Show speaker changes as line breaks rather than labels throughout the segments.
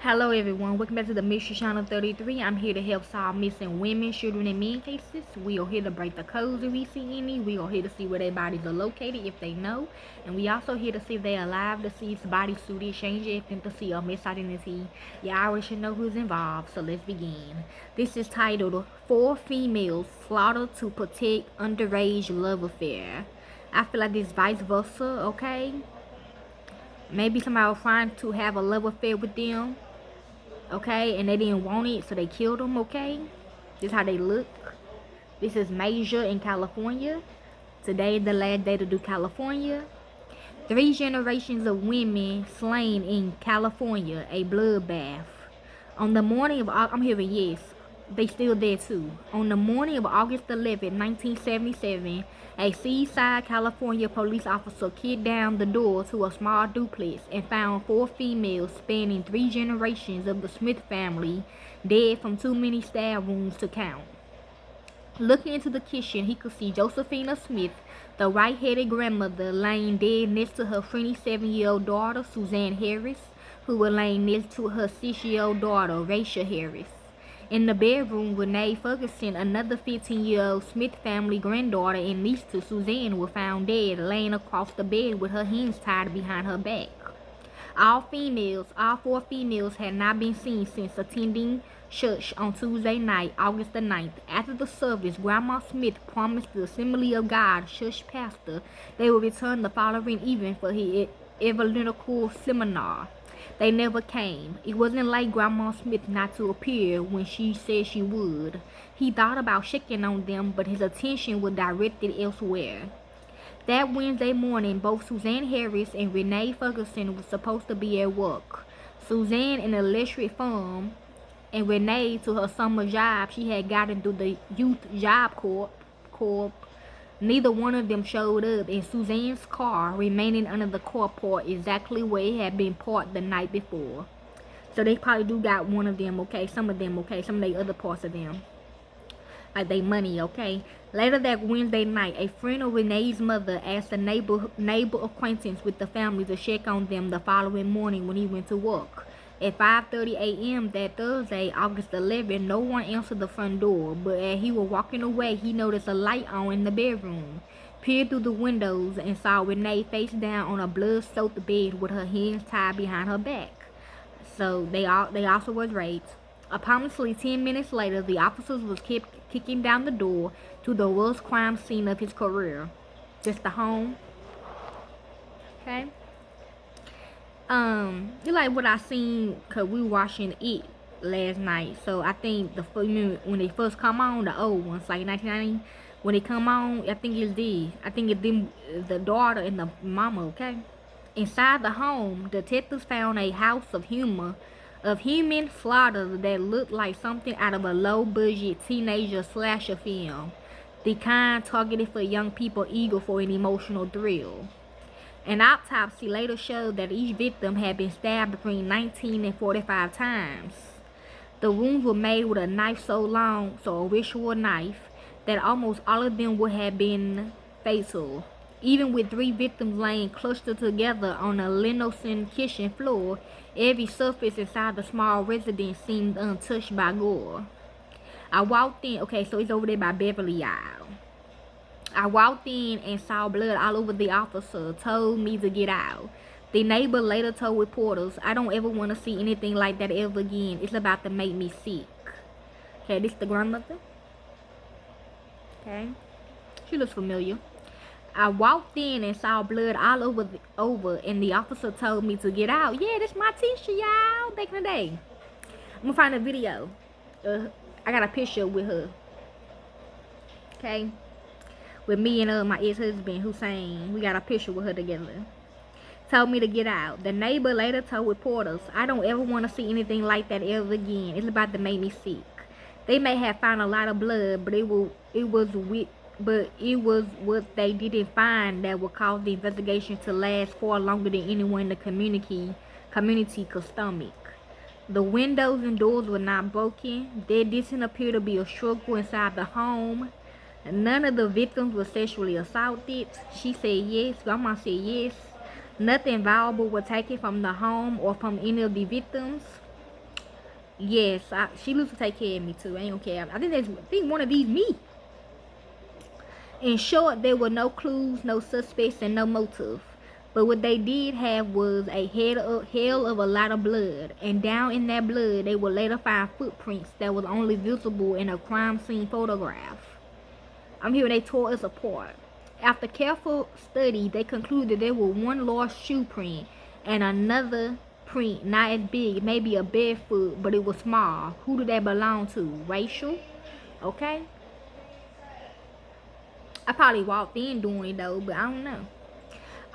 Hello everyone, welcome back to the Mystery Channel 33. I'm here to help solve missing women, children, and men cases. We are here to break the codes if we see any. We are here to see where their bodies are located if they know. And we also here to see if they're alive, to see if body suited, change if to see a misidentity. You already should know who's involved, so let's begin. This is titled 4 Females Slaughtered to Protect Underage Love Affair. I feel like this vice versa, okay? Maybe somebody was trying to have a love affair with them, okay, and they didn't want it, so they killed them, okay? This is how they look. This is Major in California. Today is the last day to do California. 3 generations of women slain in California, a bloodbath. On the morning of, I'm hearing yes, they still there too. On the morning of August 11, 1977, a Seaside, California police officer kicked down the door to a small duplex and found 4 females spanning 3 generations of the Smith family dead from too many stab wounds to count. Looking into the kitchen, he could see Josephina Smith, the right-headed grandmother, laying dead next to her 27-year-old daughter, Suzanne Harris, who was laying next to her 6-year-old daughter, Raisha Harris. In the bedroom, Renee Ferguson, another 15-year-old Smith family granddaughter and niece to Suzanne, were found dead, laying across the bed with her hands tied behind her back. All 4 females had not been seen since attending church on Tuesday night, August the 9th. After the service, Grandma Smith promised the Assembly of God church pastor they would return the following evening for his evangelical seminar. They never came. It wasn't like Grandma Smith not to appear when she said she would. He thought about checking on them, but his attention was directed elsewhere. That Wednesday morning, both Suzanne Harris and Renee Ferguson were supposed to be at work. Suzanne in an electric firm, and Renee to her summer job she had gotten through the Youth Job Corp. Neither one of them showed up, and Suzanne's car remaining under the carport exactly where it had been parked the night before. So they probably do got one of them, okay? Some of them, okay? Some of the other parts of them. Like they money, okay? Later that Wednesday night, a friend of Renee's mother asked a neighbor acquaintance with the family to check on them the following morning when he went to work. At 5:30 a.m. that Thursday, August 11, no one answered the front door, but as he was walking away, he noticed a light on in the bedroom. Peered through the windows and saw Renee face down on a blood-soaked bed with her hands tied behind her back. So they also was raped. Approximately 10 minutes later, the officers was kept kicking down the door to the worst crime scene of his career. Just the home. Okay. You like what I seen, cause we watching it last night. So I think when they first come on, the old ones like 1990, when they come on, I think it's them, the daughter and the mama. Okay. Inside the home, detectives found a house of human slaughter that looked like something out of a low-budget teenager slasher film, the kind targeted for young people eager for an emotional thrill. An autopsy later showed that each victim had been stabbed between 19 and 45 times. The wounds were made with a knife so long, a ritual knife, that almost all of them would have been fatal. Even with 3 victims laying clustered together on a linoleum kitchen floor, every surface inside the small residence seemed untouched by gore. I walked in, okay, so it's over there by Beverly, y'all. I walked in and saw blood all over the officer, told me to get out. The neighbor later told reporters, I don't ever want to see anything like that ever again. It's about to make me sick. Okay, this is the grandmother. Okay, she looks familiar. I walked in and saw blood all over, and the officer told me to get out. Yeah, this my teacher, y'all, back in the day. I'm gonna find a video. I got a picture with her. Okay, with me and my ex-husband Hussein. We got a picture with her together. Told me to get out. The neighbor later told reporters, I don't ever want to see anything like that ever again. It's about to make me sick. They may have found a lot of blood, but it was what they didn't find that would cause the investigation to last far longer than anyone in the community could stomach. The windows and doors were not broken. There didn't appear to be a struggle inside the home. None of the victims were sexually assaulted. She said yes. Grandma said yes. Nothing valuable was taken from the home or from any of the victims. Yes, she used to take care of me too. I don't care. I think one of these me. In short, there were no clues, no suspects, and no motive. But what they did have was a hell of a lot of blood, and down in that blood, they would later find footprints that was only visible in a crime scene photograph. I'm here. They tore us apart. After careful study, they concluded there was one large shoe print and another print not as big, maybe a barefoot, but it was small. Who did that belong to? Racial? Okay. I probably walked in doing it though, but I don't know.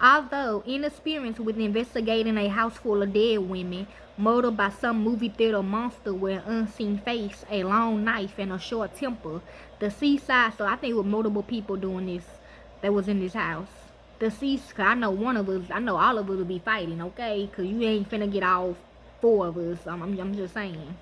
Although inexperienced with investigating a house full of dead women, murdered by some movie theater monster with an unseen face, a long knife, and a short temper, the seaside, so I think it was multiple people doing this that was in this house. The seaside, I know one of us, I know all of us will be fighting, okay? Because you ain't finna get all four of us, I'm just saying.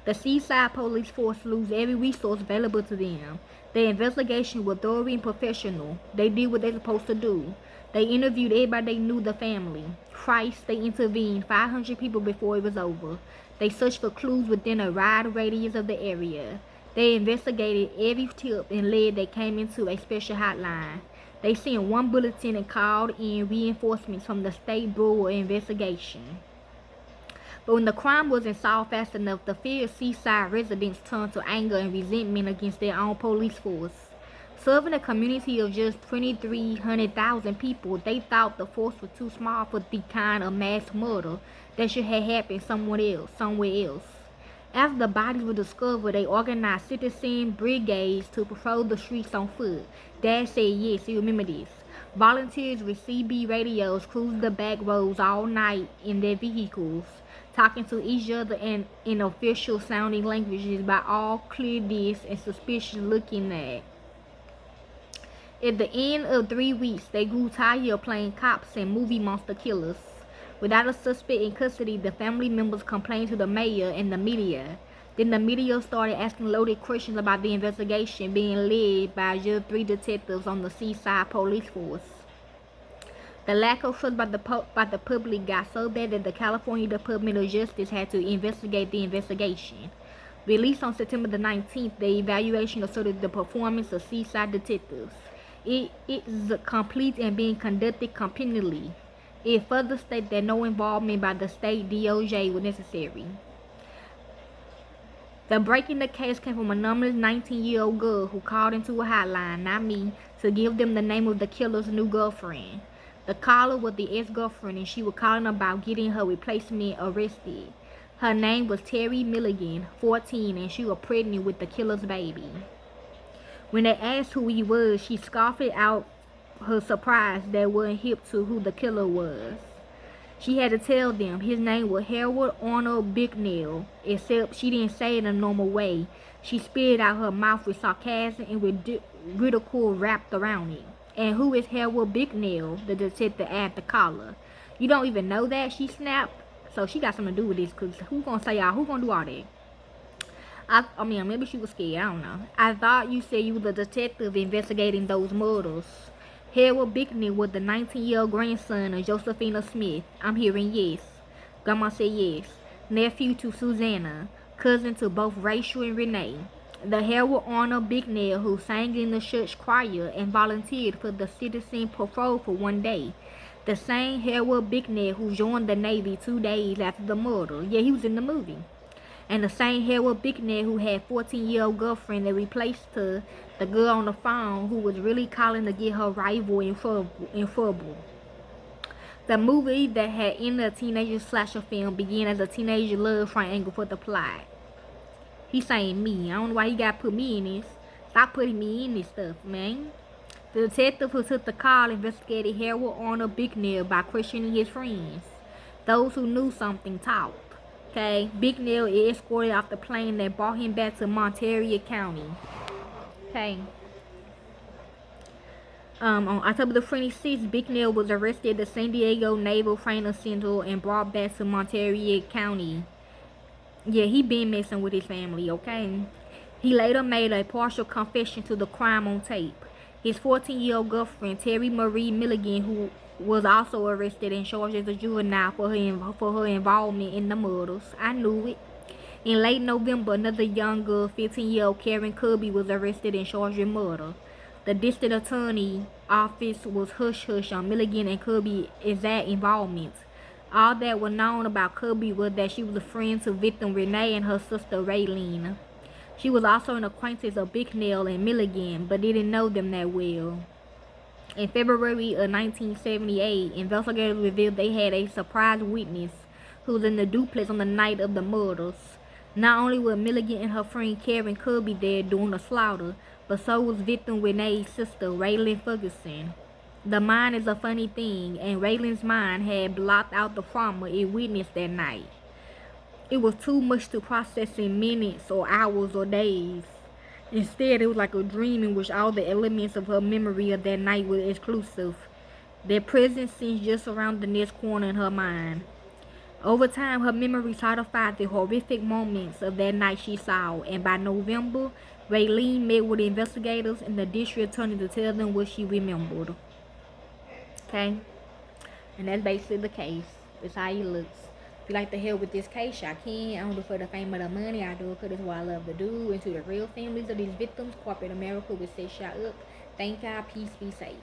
The Seaside Police Force used every resource available to them. Their investigation was thorough and professional. They did what they were supposed to do. They interviewed everybody they knew the family. Christ, they intervened 500 people before it was over. They searched for clues within a wide radius of the area. They investigated every tip and lead they came into a special hotline. They sent one bulletin and called in reinforcements from the State Bureau of Investigation. But when the crime wasn't solved fast enough, the feared seaside residents turned to anger and resentment against their own police force. Serving a community of just 2,300,000 people, they thought the force was too small for the kind of mass murder that should have happened somewhere else. After the bodies were discovered, they organized citizen brigades to patrol the streets on foot. Dad said yes, you remember this. Volunteers with CB radios cruised the back roads all night in their vehicles, talking to each other in official sounding languages by all clear this and suspicious looking at. At the end of 3 weeks, they grew tired of playing cops and movie monster killers. Without a suspect in custody, the family members complained to the mayor and the media. Then the media started asking loaded questions about the investigation being led by just 3 detectives on the Seaside Police Force. The lack of trust by the public got so bad that the California Department of Justice had to investigate the investigation. Released on September the 19th, the evaluation asserted the performance of Seaside detectives. It is complete and being conducted competently. It further stated that no involvement by the state DOJ was necessary. The break in the case came from a anonymous 19-year-old girl who called into a hotline, not me, to give them the name of the killer's new girlfriend. The caller was the ex-girlfriend, and she was calling about getting her replacement arrested. Her name was Terry Milligan, 14, and she was pregnant with the killer's baby. When they asked who he was, she scoffed out her surprise that wasn't hip to who the killer was. She had to tell them his name was Harold Arnold Bicknell, except she didn't say it in a normal way. She spit out her mouth with sarcasm and with ridicule wrapped around it. And who is Harold Bicknell? The detective asked the caller. You don't even know that? She snapped. So she got something to do with this, because who gonna say y'all? Who gonna do all that? I mean, maybe she was scared. I don't know. I thought you said you was a detective investigating those murders. Harold Bicknell was the 19-year-old grandson of Josephina Smith. I'm hearing yes. Grandma said yes. Nephew to Susanna. Cousin to both Rachel and Renee. The Harold Arnold Bicknell who sang in the church choir and volunteered for the citizen patrol for one day. The same Harold Bicknell who joined the Navy 2 days after the murder. Yeah, he was in the movie. And the same Harold Bicknell who had 14-year-old girlfriend that replaced her, the girl on the phone who was really calling to get her rival in trouble. The movie that had ended a teenager slasher film began as a teenager love triangle for the plot. He's saying me. I don't know why he got to put me in this. Stop putting me in this stuff, man. The detective who took the call investigated Harold Arnold Bicknell by questioning his friends. Those who knew something talked. Okay, Bicknell is escorted off the plane that brought him back to Monterey County. Okay. On October the 26th, Bicknell was arrested at the San Diego Naval Training Center and brought back to Monterey County. Yeah, he been messing with his family, okay? He later made a partial confession to the crime on tape. His 14-year-old girlfriend, Terry Marie Milligan, who was also arrested and charged as a juvenile for her involvement in the murders. I knew it. In late November, another younger 15-year-old Karen Kirby was arrested and charged with murder. The district attorney office was hush-hush on Milligan and Kirby's exact involvement. All that was known about Kirby was that she was a friend to victim Renee and her sister Raylene. She was also an acquaintance of Bicknell and Milligan, but didn't know them that well. In February of 1978, investigators revealed they had a surprise witness who was in the duplex on the night of the murders. Not only were Milligan and her friend Karen Kirby there during the slaughter, but so was victim Renee's sister, Raylene Ferguson. The mind is a funny thing, and Raylene's mind had blocked out the trauma it witnessed that night. It was too much to process in minutes or hours or days. Instead, it was like a dream in which all the elements of her memory of that night were exclusive. Their presence seemed just around the next corner in her mind. Over time, her memory solidified the horrific moments of that night she saw, and by November, Raylene met with investigators and the district attorney to tell them what she remembered. Okay? And that's basically the case. It's how it looks. If you like to help with this case, y'all can. I don't do it for the fame or the money. I do it because it's what I love to do. And to the real families of these victims, corporate America will set y'all up. Thank y'all. Peace. Be safe.